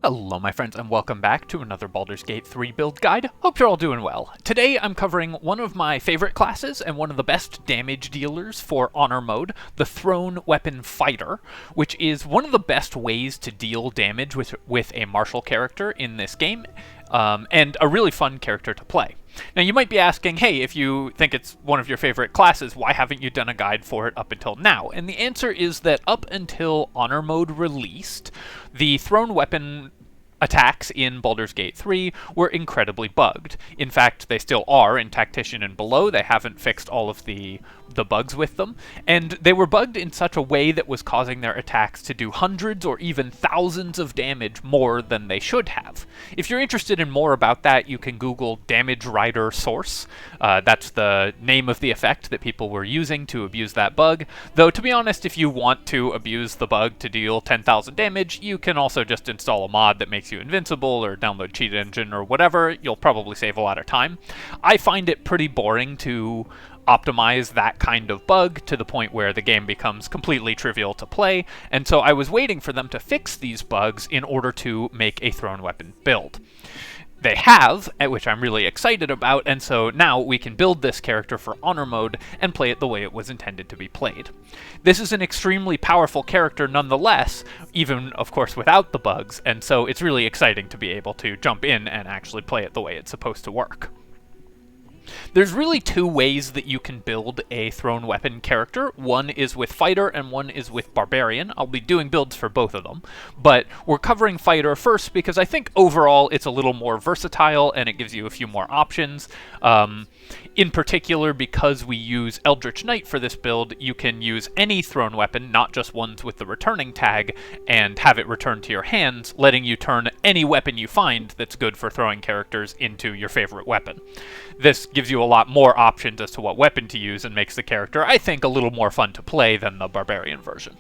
Hello my friends and welcome back to another Baldur's Gate 3 build guide. Hope you're all doing well. Today I'm covering one of my favorite classes and one of the best damage dealers for Honor Mode, the Thrown Weapon Fighter, which is one of the best ways to deal damage with a martial character in this game, and a really fun character to play. Now you might be asking, hey, if you think it's one of your favorite classes, why haven't you done a guide for it up until now? And the answer is that up until Honor Mode released, the Thrown Weapon attacks in Baldur's Gate 3 were incredibly bugged. In fact, they still are in Tactician and below. They haven't fixed all of the bugs with them, and they were bugged in such a way that was causing their attacks to do hundreds or even thousands of damage more than they should have. If you're interested in more about that, you can Google Damage Rider Source. That's the name of the effect that people were using to abuse that bug, though to be honest, if you want to abuse the bug to deal 10,000 damage, you can also just install a mod that makes you invincible or download Cheat Engine or whatever. You'll probably save a lot of time. I find it pretty boring to optimize that kind of bug to the point where the game becomes completely trivial to play, and so I was waiting for them to fix these bugs in order to make a thrown weapon build. They have, which I'm really excited about, and so now we can build this character for Honor Mode and play it the way it was intended to be played. This is an extremely powerful character nonetheless, even, of course, without the bugs, and so it's really exciting to be able to jump in and actually play it the way it's supposed to work. There's really two ways that you can build a thrown weapon character. One is with Fighter and one is with Barbarian. I'll be doing builds for both of them, but we're covering Fighter first because I think overall it's a little more versatile and it gives you a few more options. In particular, because we use Eldritch Knight for this build, you can use any thrown weapon, not just ones with the returning tag, and have it return to your hands, letting you turn any weapon you find that's good for throwing characters into your favorite weapon. This gives you a lot more options as to what weapon to use and makes the character, I think, a little more fun to play than the Barbarian version.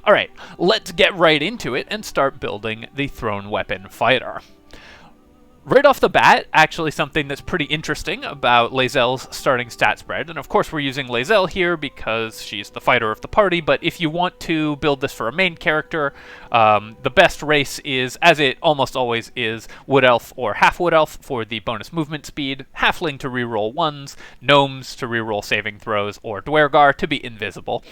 Alright, let's get right into it and start building the Thrown Weapon Fighter. Right off the bat, actually something that's pretty interesting about Lae'zel's starting stat spread, and of course we're using Lae'zel here because she's the fighter of the party, but if you want to build this for a main character, the best race is, as it almost always is, Wood Elf or Half Wood Elf for the bonus movement speed, Halfling to reroll 1s, Gnomes to reroll saving throws, or Dwergar to be invisible.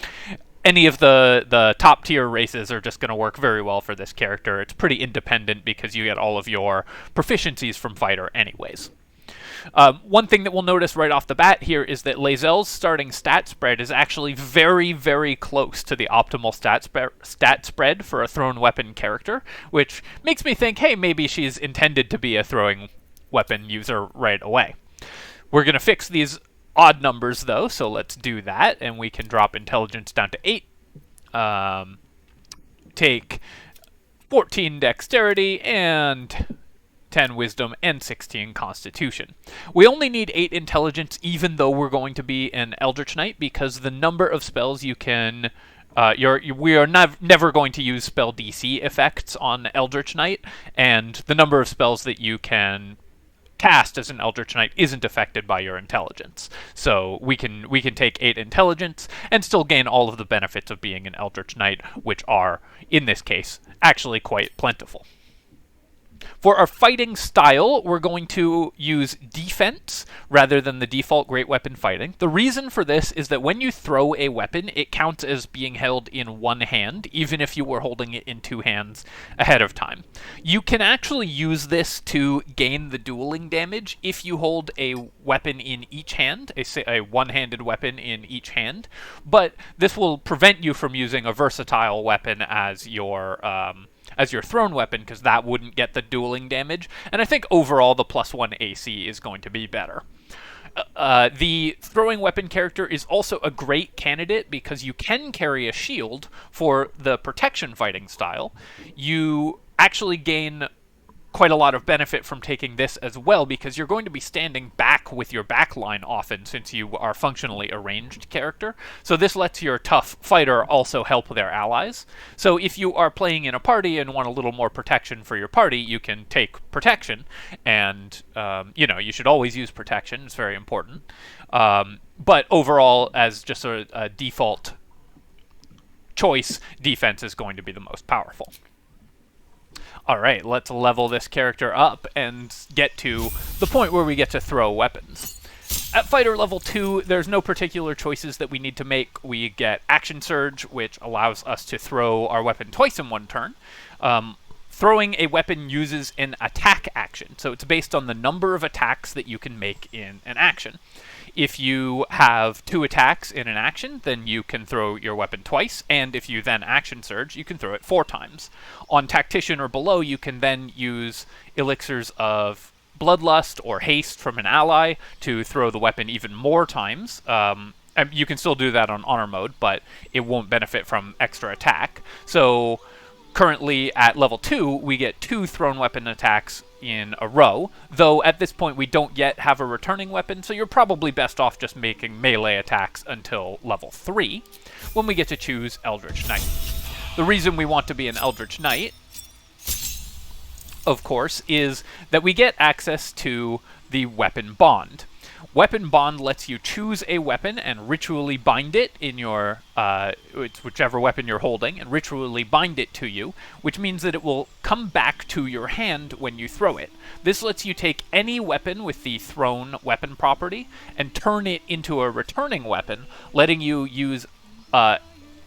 Any of the top tier races are just going to work very well for this character. It's pretty independent because you get all of your proficiencies from Fighter anyways. One thing that we'll notice right off the bat here is that Lae'zel's starting stat spread is actually very, very close to the optimal stat spread for a thrown weapon character, which makes me think, hey, maybe she's intended to be a throwing weapon user right away. We're going to fix these odd numbers though, so let's do that, and we can drop intelligence down to 8, take 14 dexterity and 10 wisdom and 16 constitution. We only need 8 intelligence even though we're going to be an Eldritch Knight, because the number of spells you can we are never going to use spell DC effects on Eldritch Knight, and the number of spells that you can cast as an Eldritch Knight isn't affected by your intelligence. So we can take 8 intelligence and still gain all of the benefits of being an Eldritch Knight, which are, in this case, actually quite plentiful. For our fighting style, we're going to use defense rather than the default great weapon fighting. The reason for this is that when you throw a weapon, it counts as being held in one hand, even if you were holding it in 2 hands ahead of time. You can actually use this to gain the dueling damage if you hold a weapon in each hand, a one-handed weapon in each hand, but this will prevent you from using a versatile weapon as your thrown weapon, because that wouldn't get the dueling damage, and I think overall the +1 AC is going to be better. The throwing weapon character is also a great candidate because you can carry a shield for the protection fighting style. You actually gain quite a lot of benefit from taking this as well, because you're going to be standing back with your back line often since you are functionally a ranged character. So this lets your tough fighter also help their allies. So if you are playing in a party and want a little more protection for your party, you can take protection, and you should always use protection. It's very important. But overall, as just a default choice, defense is going to be the most powerful. Alright, let's level this character up and get to the point where we get to throw weapons. At fighter level 2, there's no particular choices that we need to make. We get Action Surge, which allows us to throw our weapon twice in one turn. Throwing a weapon uses an attack action, so it's based on the number of attacks that you can make in an action. If you have 2 attacks in an action, then you can throw your weapon twice, and if you then Action Surge, you can throw it 4 times. On Tactician or below, you can then use Elixirs of Bloodlust or Haste from an ally to throw the weapon even more times. You can still do that on Honor mode, but it won't benefit from extra attack. So currently at level 2, we get 2 thrown weapon attacks in a row, though at this point we don't yet have a returning weapon, so you're probably best off just making melee attacks until level 3, when we get to choose Eldritch Knight. The reason we want to be an Eldritch Knight, of course, is that we get access to the Weapon Bond. Weapon Bond lets you choose a weapon and ritually bind it in your, it's whichever weapon you're holding, and ritually bind it to you, which means that it will come back to your hand when you throw it. This lets you take any weapon with the thrown weapon property and turn it into a returning weapon, letting you use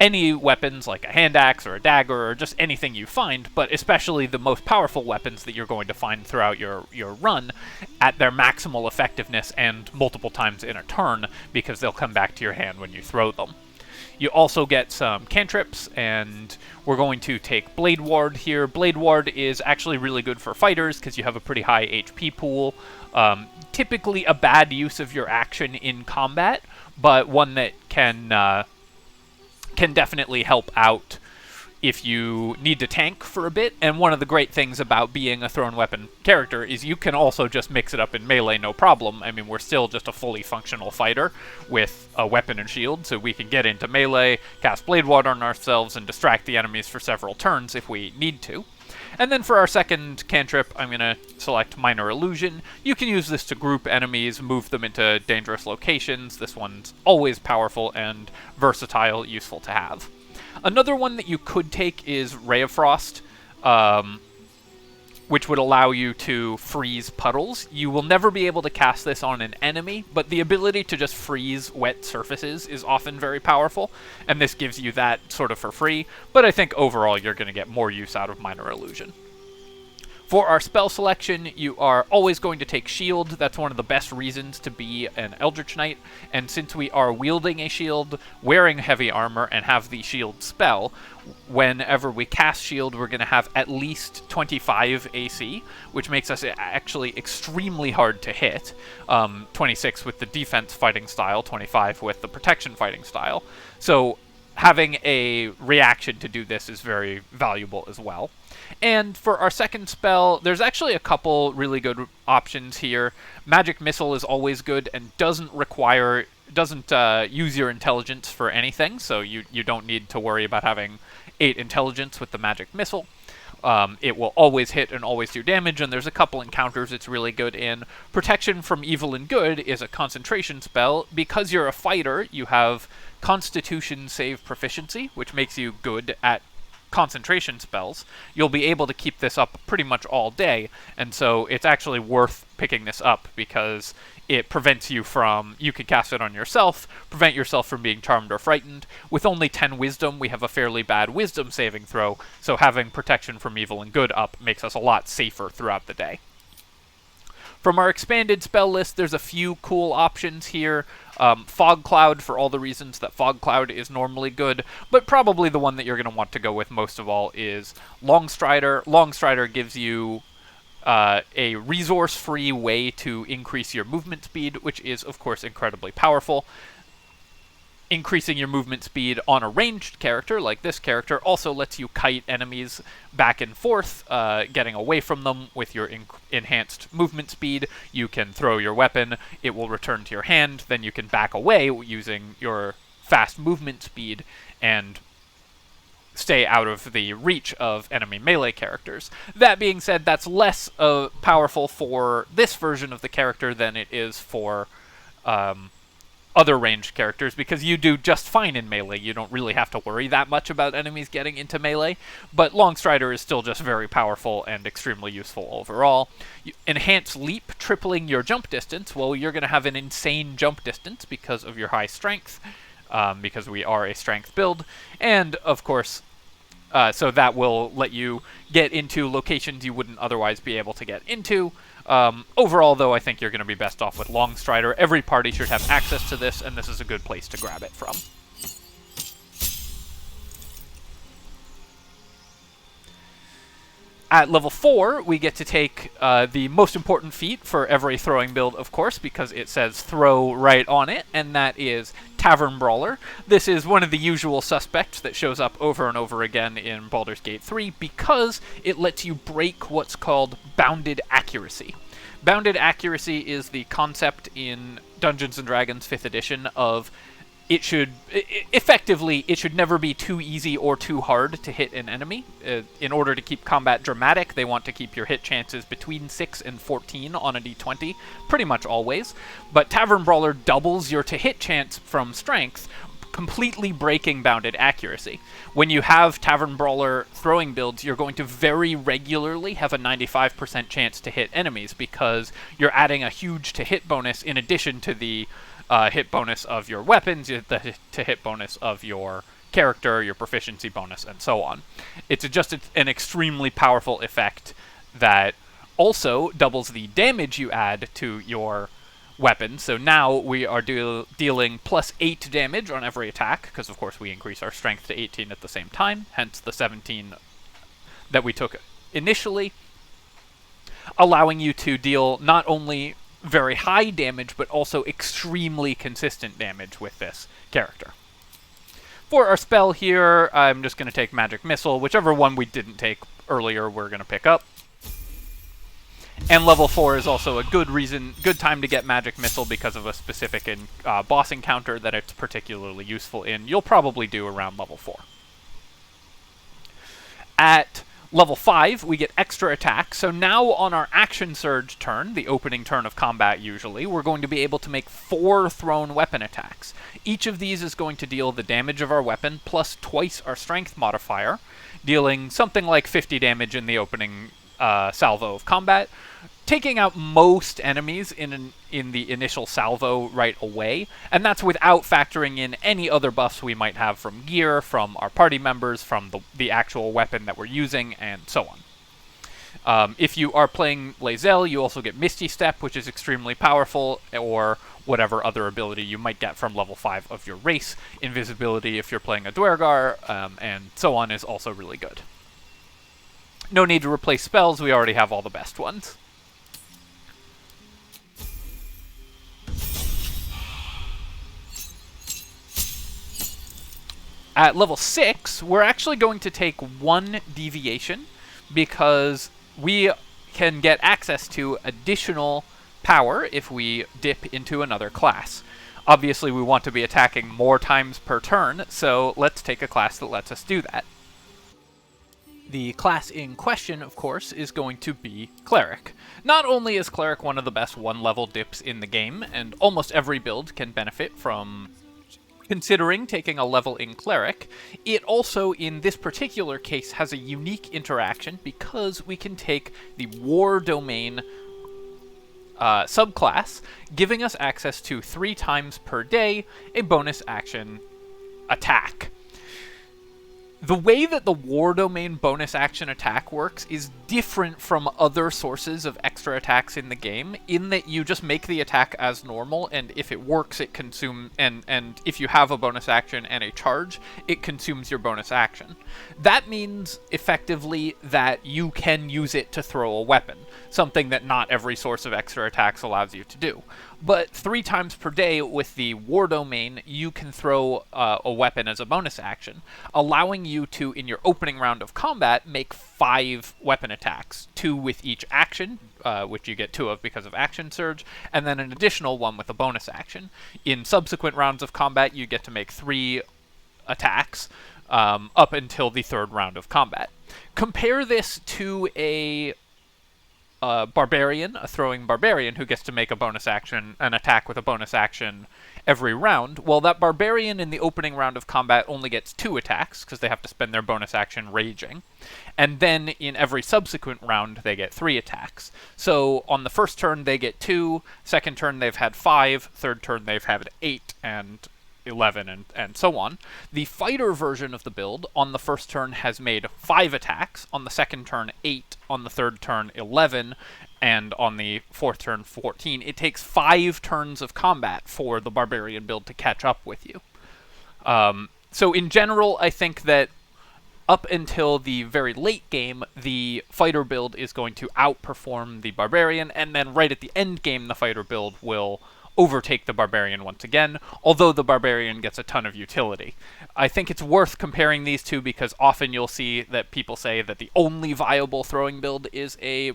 any weapons like a hand axe or a dagger or just anything you find, but especially the most powerful weapons that you're going to find throughout your run at their maximal effectiveness and multiple times in a turn, because they'll come back to your hand when you throw them. You also get some cantrips, and we're going to take Blade Ward here. Blade Ward is actually really good for fighters because you have a pretty high HP pool. Typically a bad use of your action in combat, but one that can definitely help out if you need to tank for a bit. And one of the great things about being a thrown weapon character is you can also just mix it up in melee no problem. I mean, we're still just a fully functional fighter with a weapon and shield, so we can get into melee, cast Blade Ward on ourselves, and distract the enemies for several turns if we need to. And then for our second cantrip, I'm going to select Minor Illusion. You can use this to group enemies, move them into dangerous locations. This one's always powerful and versatile, useful to have. Another one that you could take is Ray of Frost, which would allow you to freeze puddles. You will never be able to cast this on an enemy, but the ability to just freeze wet surfaces is often very powerful, and this gives you that sort of for free, but I think overall you're going to get more use out of Minor Illusion. For our spell selection, you are always going to take Shield. That's one of the best reasons to be an Eldritch Knight, and since we are wielding a shield, wearing heavy armor, and have the shield spell, whenever we cast Shield, we're going to have at least 25 AC, which makes us actually extremely hard to hit. 26 with the defense fighting style, 25 with the protection fighting style. So having a reaction to do this is very valuable as well. And for our second spell, there's actually a couple really good options here. Magic Missile is always good and doesn't use your intelligence for anything, so you don't need to worry about having 8 intelligence with the Magic Missile. It will always hit and always do damage, and there's a couple encounters it's really good in. Protection from Evil and Good is a concentration spell. Because you're a fighter, you have Constitution save proficiency, which makes you good at concentration spells. You'll be able to keep this up pretty much all day, and so it's actually worth picking this up because it prevents you from, you can cast it on yourself, prevent yourself from being charmed or frightened. With only 10 wisdom, we have a fairly bad wisdom saving throw, so having protection from evil and good up makes us a lot safer throughout the day. From our expanded spell list, there's a few cool options here. Fog Cloud, for all the reasons that Fog Cloud is normally good, but probably the one that you're going to want to go with most of all is Longstrider. Longstrider gives you a resource-free way to increase your movement speed, which is, of course, incredibly powerful. Increasing your movement speed on a ranged character, like this character, also lets you kite enemies back and forth, getting away from them with your enhanced movement speed. You can throw your weapon, it will return to your hand, then you can back away using your fast movement speed and stay out of the reach of enemy melee characters. That being said, that's less powerful for this version of the character than it is for other ranged characters, because you do just fine in melee. You don't really have to worry that much about enemies getting into melee, but Longstrider is still just very powerful and extremely useful overall. Enhance Leap, tripling your jump distance. Well, you're going to have an insane jump distance because of your high strength, because we are a strength build, and of course, so that will let you get into locations you wouldn't otherwise be able to get into. Overall, though, I think you're going to be best off with Longstrider. Every party should have access to this, and this is a good place to grab it from. At level 4, we get to take the most important feat for every throwing build, of course, because it says throw right on it, and that is Tavern Brawler. This is one of the usual suspects that shows up over and over again in Baldur's Gate 3 because it lets you break what's called bounded accuracy. Bounded accuracy is the concept in Dungeons & Dragons 5th edition of it should never be too easy or too hard to hit an enemy. In order to keep combat dramatic, they want to keep your hit chances between 6 and 14 on a d20, pretty much always. But Tavern Brawler doubles your to-hit chance from strength, completely breaking bounded accuracy. When you have Tavern Brawler throwing builds, you're going to very regularly have a 95% chance to hit enemies because you're adding a huge to-hit bonus in addition to the hit bonus of your weapons, the hit bonus of your character, your proficiency bonus, and so on. It's just an extremely powerful effect that also doubles the damage you add to your weapon. So now we are dealing plus 8 damage on every attack, because of course we increase our strength to 18 at the same time, hence the 17 that we took initially, allowing you to deal not only very high damage, but also extremely consistent damage with this character. For our spell here, I'm just going to take Magic Missile. Whichever one we didn't take earlier, we're going to pick up. And level 4 is also a good time to get Magic Missile because of a specific boss encounter that it's particularly useful in. You'll probably do around level 4. At level 5, we get extra attack, so now on our action surge turn, the opening turn of combat usually, we're going to be able to make 4 thrown weapon attacks. Each of these is going to deal the damage of our weapon, plus twice our strength modifier, dealing something like 50 damage in the opening salvo of combat, taking out most enemies in the initial salvo right away, and that's without factoring in any other buffs we might have from gear, from our party members, from the actual weapon that we're using, and so on. If you are playing Lae'zel, you also get Misty Step, which is extremely powerful, or whatever other ability you might get from level 5 of your race. Invisibility if you're playing a Duergar, and so on is also really good. No need to replace spells, we already have all the best ones. At level 6, we're actually going to take 1 deviation because we can get access to additional power if we dip into another class. Obviously, we want to be attacking more times per turn, so let's take a class that lets us do that. The class in question, of course, is going to be Cleric. Not only is Cleric one of the best 1-level dips in the game, and almost every build can benefit from considering taking a level in Cleric, it also, in this particular case, has a unique interaction because we can take the War Domain subclass, giving us access to 3 times per day a bonus action attack. The way that the War Domain bonus action attack works is different from other sources of extra attacks in the game, in that you just make the attack as normal, and if it works, it consumes, and if you have a bonus action and a charge, it consumes your bonus action. That means, effectively, that you can use it to throw a weapon, something that not every source of extra attacks allows you to do. But 3 times per day with the War Domain, you can throw a weapon as a bonus action, allowing you to, in your opening round of combat, make 5 weapon attacks, 2 with each action, which you get 2 of because of action surge, and then an additional 1 with a bonus action. In subsequent rounds of combat, you get to make 3 attacks up until the 3rd round of combat. Compare this to a Barbarian, a throwing Barbarian, who gets to make an attack with a bonus action every round. Well, that Barbarian in the opening round of combat only gets 2 attacks, because they have to spend their bonus action raging. And then in every subsequent round, they get 3 attacks. So on the first turn, they get 2, second turn, they've had 5, third turn, they've had 8, and 11, and so on. The fighter version of the build on the first turn has made 5 attacks, on the second turn 8, on the third turn 11, and on the fourth turn 14. It takes 5 turns of combat for the Barbarian build to catch up with you. So in general, I think that up until the very late game, the fighter build is going to outperform the Barbarian, and then right at the end game, the fighter build will overtake the Barbarian once again, although the Barbarian gets a ton of utility. I think it's worth comparing these two because often you'll see that people say that the only viable throwing build is a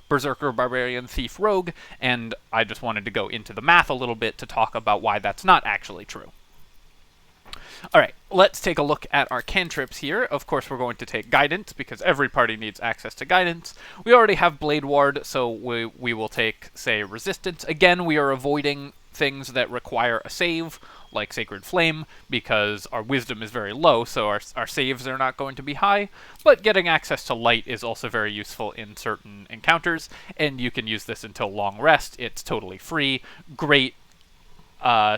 Berserker, Barbarian, Thief, Rogue, and I just wanted to go into the math a little bit to talk about why that's not actually true. Alright, let's take a look at our cantrips here. Of course, we're going to take Guidance, because every party needs access to Guidance. We already have Blade Ward, so we will take, say, Resistance. Again, we are avoiding things that require a save, like Sacred Flame, because our Wisdom is very low, so our saves are not going to be high. But getting access to Light is also very useful in certain encounters, and you can use this until Long Rest. It's totally free. Great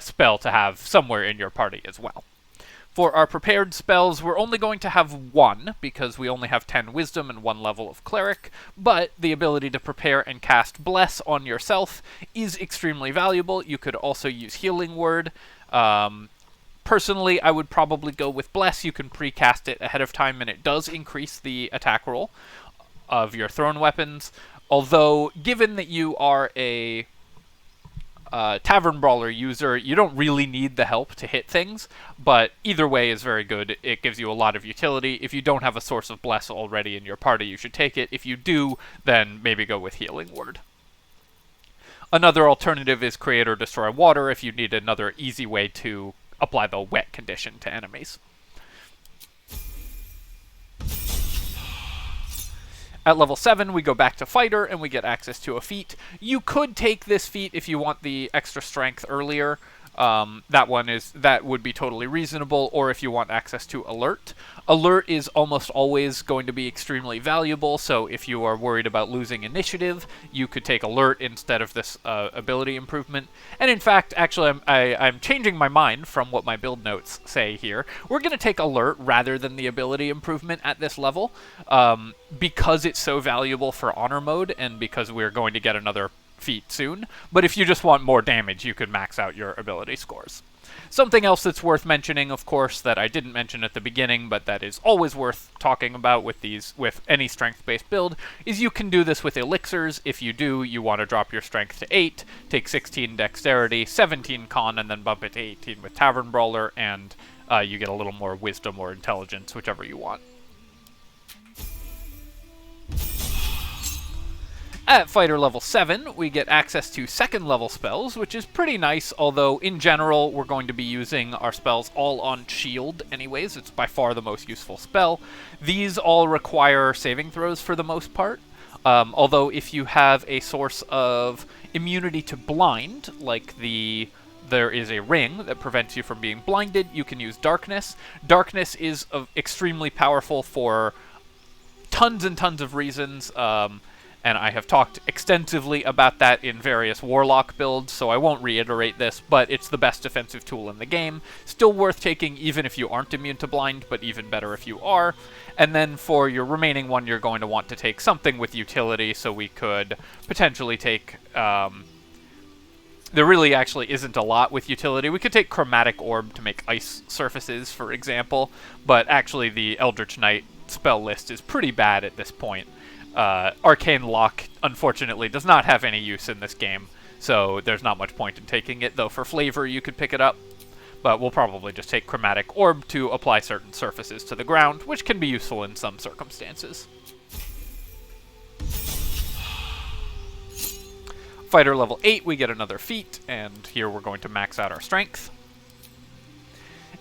spell to have somewhere in your party as well. For our prepared spells, we're only going to have 1, because we only have 10 Wisdom and 1 level of Cleric, but the ability to prepare and cast Bless on yourself is extremely valuable. You could also use Healing Word. Personally, I would probably go with Bless. You can precast it ahead of time, and it does increase the attack roll of your thrown weapons, although, given that you are a Tavern Brawler user, you don't really need the help to hit things, but either way is very good. It gives you a lot of utility. If you don't have a source of Bless already in your party, you should take it. If you do, then maybe go with Healing Word. Another alternative is Create or Destroy Water if you need another easy way to apply the wet condition to enemies. At level 7, we go back to Fighter, and we get access to a feat. You could take this feat if you want the extra strength earlier. That would be totally reasonable, or if you want access to Alert. Alert is almost always going to be extremely valuable, so if you are worried about losing initiative, you could take Alert instead of this ability improvement. And in fact, actually, I'm changing my mind from what my build notes say here. We're going to take Alert rather than the ability improvement at this level, because it's so valuable for Honor Mode, and because we're going to get another feat soon. But if you just want more damage, you could max out your ability scores. Something else that's worth mentioning, of course, that I didn't mention at the beginning, but that is always worth talking about with any strength-based build, is you can do this with Elixirs. If you do, you want to drop your strength to 8, take 16 dexterity, 17 con, and then bump it to 18 with Tavern Brawler, and you get a little more wisdom or intelligence, whichever you want. At fighter level 7, we get access to second level spells, which is pretty nice, although in general we're going to be using our spells all on shield anyways. It's by far the most useful spell. These all require saving throws for the most part, although if you have a source of immunity to blind, like there is a ring that prevents you from being blinded, you can use Darkness. Darkness is extremely powerful for tons and tons of reasons, and I have talked extensively about that in various Warlock builds, so I won't reiterate this, but it's the best defensive tool in the game. Still worth taking even if you aren't immune to blind, but even better if you are. And then for your remaining one, you're going to want to take something with utility, so we could potentially take... there really actually isn't a lot with utility. We could take Chromatic Orb to make ice surfaces, for example, but actually the Eldritch Knight spell list is pretty bad at this point. Arcane Lock, unfortunately, does not have any use in this game, so there's not much point in taking it, though for flavor you could pick it up. But we'll probably just take Chromatic Orb to apply certain surfaces to the ground, which can be useful in some circumstances. Fighter level 8, we get another feat, and here we're going to max out our strength.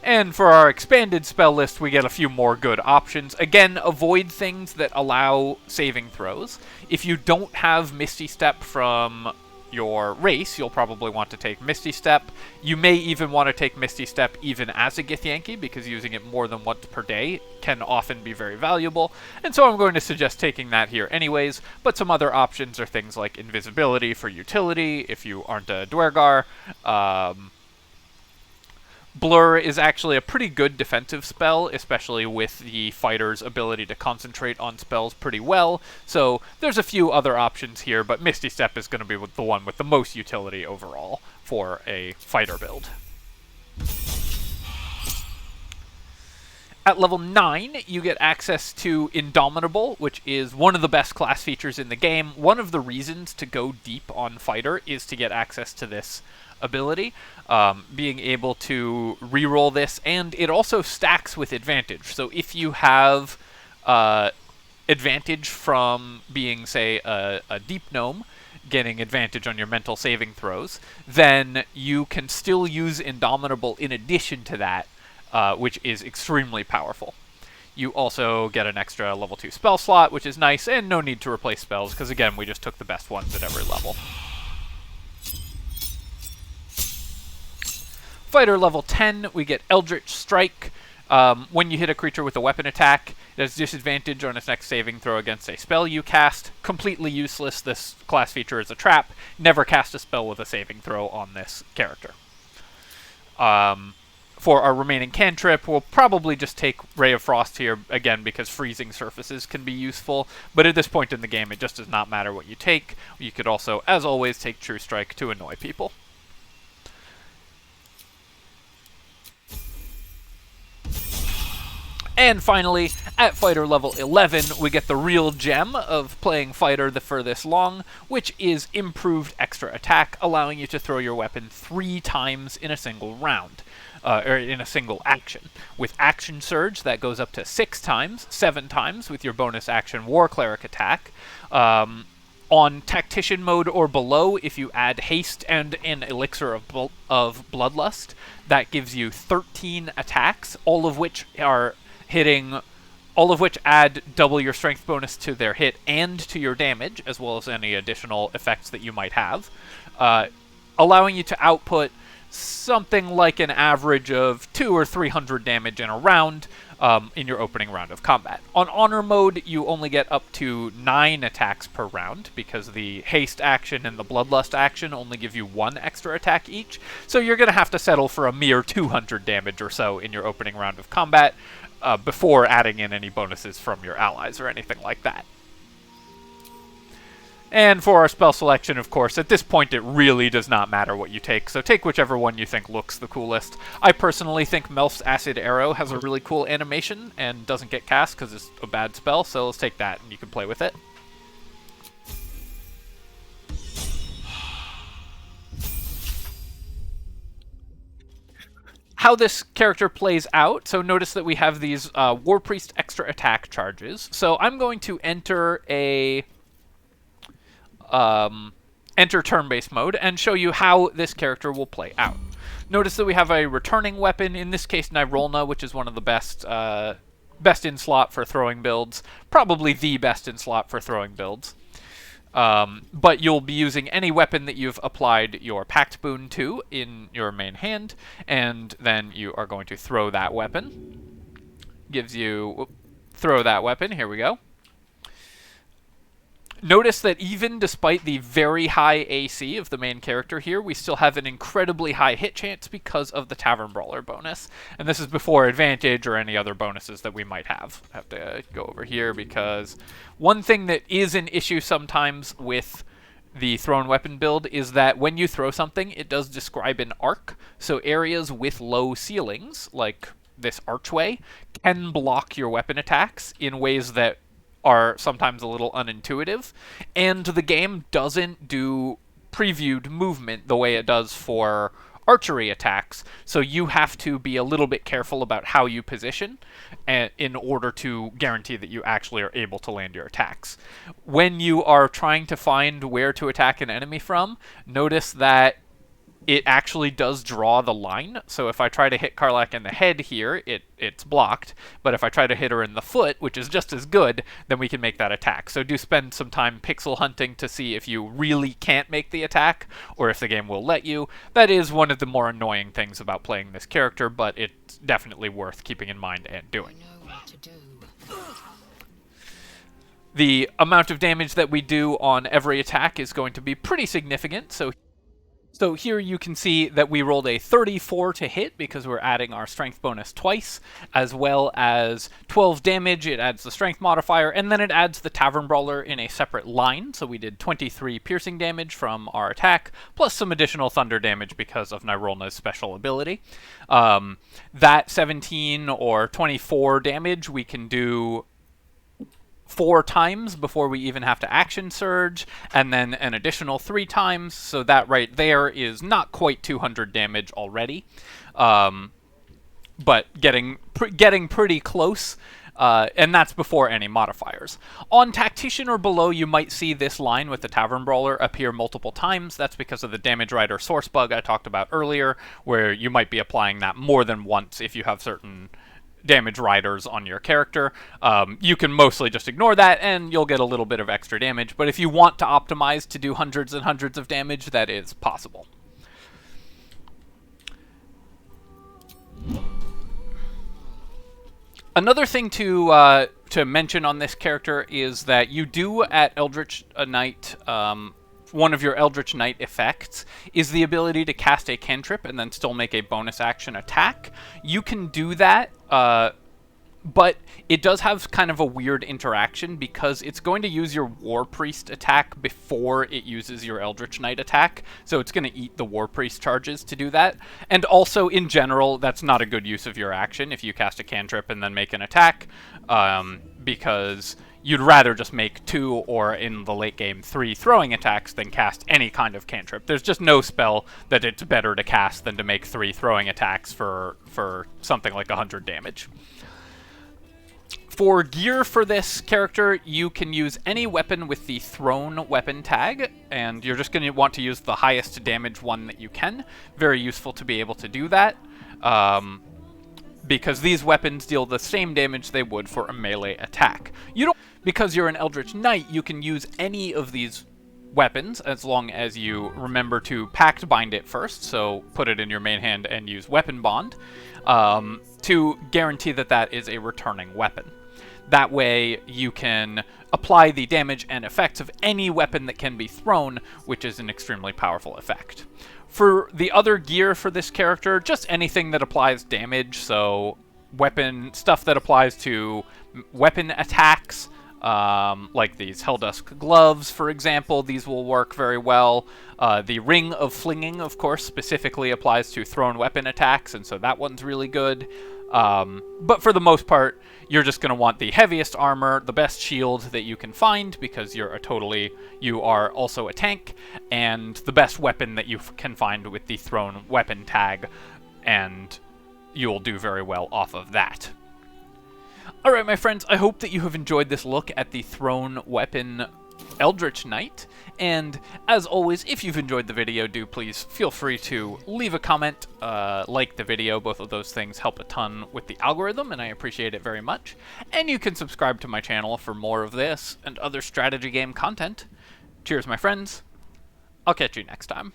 And for our expanded spell list, we get a few more good options. Again, avoid things that allow saving throws. If you don't have Misty Step from your race, you'll probably want to take Misty Step. You may even want to take Misty Step even as a Githyanki, because using it more than once per day can often be very valuable. And so I'm going to suggest taking that here anyways, but some other options are things like Invisibility for utility, if you aren't a Dwergar. Blur is actually a pretty good defensive spell, especially with the fighter's ability to concentrate on spells pretty well. So there's a few other options here, but Misty Step is going to be the one with the most utility overall for a fighter build. At level 9, you get access to Indomitable, which is one of the best class features in the game. One of the reasons to go deep on fighter is to get access to this ability, being able to reroll this, and it also stacks with advantage. So if you have advantage from being, say, a deep gnome, getting advantage on your mental saving throws, then you can still use Indomitable in addition to that, which is extremely powerful. You also get an extra level 2 spell slot, which is nice, and no need to replace spells, because again, we just took the best ones at every level. Fighter level 10, we get Eldritch Strike. When you hit a creature with a weapon attack, it has disadvantage on its next saving throw against a spell you cast. Completely useless. This class feature is a trap. Never cast a spell with a saving throw on this character. For our remaining cantrip, we'll probably just take Ray of Frost here, again, because freezing surfaces can be useful. But at this point in the game, it just does not matter what you take. You could also, as always, take True Strike to annoy people. And finally, at fighter level 11, we get the real gem of playing fighter for this long, which is improved extra attack, allowing you to throw your weapon 3 times in a single round, or in a single action. With Action Surge, that goes up to 6 times, 7 times with your bonus action War Cleric attack. On Tactician mode or below, if you add Haste and an Elixir of Bloodlust, that gives you 13 attacks, all of which add double your strength bonus to their hit and to your damage, as well as any additional effects that you might have, allowing you to output something like an average of 200 or 300 damage in a round in your opening round of combat. On Honor mode, you only get up to 9 attacks per round, because the Haste action and the Bloodlust action only give you 1 extra attack each, so you're going to have to settle for a mere 200 damage or so in your opening round of combat, before adding in any bonuses from your allies or anything like that. And for our spell selection, of course, at this point it really does not matter what you take, so take whichever one you think looks the coolest. I personally think Melf's Acid Arrow has a really cool animation and doesn't get cast because it's a bad spell, so let's take that and you can play with it. How this character plays out, so notice that we have these War Priest extra attack charges. So I'm going to enter enter turn-based mode and show you how this character will play out. Notice that we have a returning weapon, in this case Nyrolna, which is one of the best in slot for throwing builds, probably the best in slot for throwing builds. But you'll be using any weapon that you've applied your Pact Boon to in your main hand, and then you are going to throw that weapon. Gives you... throw that weapon, here we go. Notice that even despite the very high AC of the main character here, we still have an incredibly high hit chance because of the Tavern Brawler bonus. And this is before advantage or any other bonuses that we might have. I have to go over here because one thing that is an issue sometimes with the thrown weapon build is that when you throw something, it does describe an arc. So areas with low ceilings, like this archway, can block your weapon attacks in ways that are sometimes a little unintuitive, and the game doesn't do previewed movement the way it does for archery attacks, so you have to be a little bit careful about how you position in order to guarantee that you actually are able to land your attacks. When you are trying to find where to attack an enemy from, notice that it actually does draw the line. So if I try to hit Karlach in the head here, it's blocked. But if I try to hit her in the foot, which is just as good, then we can make that attack. So do spend some time pixel hunting to see if you really can't make the attack, or if the game will let you. That is one of the more annoying things about playing this character, but it's definitely worth keeping in mind and doing. The amount of damage that we do on every attack is going to be pretty significant, so here you can see that we rolled a 34 to hit because we're adding our strength bonus twice, as well as 12 damage. It adds the strength modifier, and then it adds the Tavern Brawler in a separate line. So we did 23 piercing damage from our attack, plus some additional thunder damage because of Nyrolna's special ability. That 17 or 24 damage we can do 4 times before we even have to action surge, and then an additional 3 times, so that right there is not quite 200 damage already, but getting pretty close, and that's before any modifiers. On Tactician or below, you might see this line with the Tavern Brawler appear multiple times. That's because of the Damage Rider source bug I talked about earlier, where you might be applying that more than once if you have certain damage riders on your character. You can mostly just ignore that and you'll get a little bit of extra damage, but if you want to optimize to do hundreds and hundreds of damage, that is possible. Another thing to mention on this character is that you do at Eldritch Knight, one of your Eldritch Knight effects is the ability to cast a cantrip and then still make a bonus action attack. You can do that, but it does have kind of a weird interaction because it's going to use your War Priest attack before it uses your Eldritch Knight attack, so it's going to eat the War Priest charges to do that. And also, in general, that's not a good use of your action if you cast a cantrip and then make an attack, because you'd rather just make 2 or, in the late game, 3 throwing attacks than cast any kind of cantrip. There's just no spell that it's better to cast than to make 3 throwing attacks for something like 100 damage. For gear for this character, you can use any weapon with the thrown weapon tag, and you're just going to want to use the highest damage one that you can. Very useful to be able to do that, because these weapons deal the same damage they would for a melee attack. Because you're an Eldritch Knight, you can use any of these weapons as long as you remember to Pact Bind it first, so put it in your main hand and use Weapon Bond, to guarantee that that is a returning weapon. That way you can apply the damage and effects of any weapon that can be thrown, which is an extremely powerful effect. For the other gear for this character, just anything that applies damage, so weapon stuff that applies to weapon attacks, like these Helldusk gloves, for example. These will work very well. The Ring of Flinging, of course, specifically applies to thrown weapon attacks, and so that one's really good. But for the most part, you're just going to want the heaviest armor, the best shield that you can find, because you are also a tank, and the best weapon that you can find with the thrown weapon tag, and you'll do very well off of that. Alright, my friends, I hope that you have enjoyed this look at the thrown weapon Eldritch Knight, and as always, if you've enjoyed the video, do please feel free to leave a comment, like the video. Both of those things help a ton with the algorithm, and I appreciate it very much. And you can subscribe to my channel for more of this and other strategy game content. Cheers, my friends. I'll catch you next time.